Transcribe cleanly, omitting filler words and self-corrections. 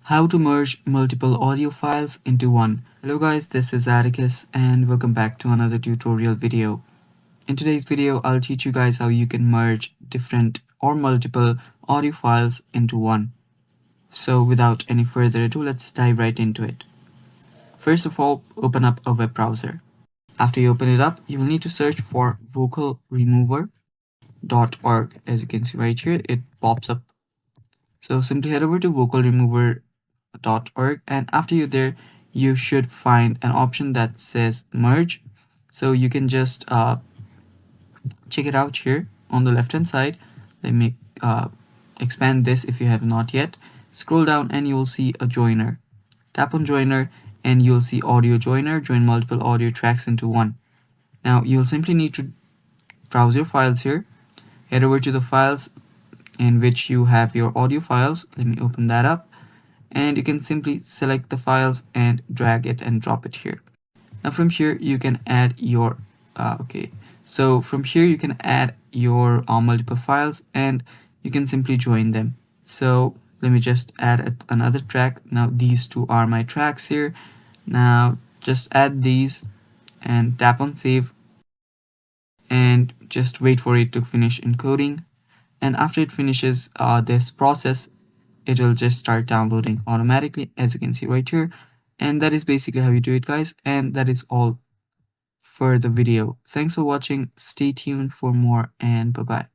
How to merge multiple audio files into one. Hello guys, this is Atticus and welcome back to another tutorial video. In today's video, I'll teach you guys how you can merge different or multiple audio files into one. So without any further ado, let's dive right into it. First of all, open up a web browser. After you open it up, you will need to search for vocalremover.org. As you can see right here, it pops up. So simply head over to vocalremover.org, and after you're there, you should find an option that says merge. So you can just check it out here on the left hand side. Let me expand this if you have not yet. Scroll down and you will see a joiner. Tap on joiner and you'll see audio joiner, join multiple audio tracks into one. Now you'll simply need to browse your files here. Head over to the files in which you have your audio files. Let me open that up. And you can simply select the files and drag it and drop it here. Now from here you can add your from here you can add your multiple files and you can simply join them. So let me just add another track. Now these two are my tracks here. Now just add these and tap on save and just wait for it to finish encoding. And after it finishes this process, it will just start downloading automatically, as you can see right here. And that is basically how you do it, guys. And that is all for the video. Thanks for watching. Stay tuned for more, and bye bye.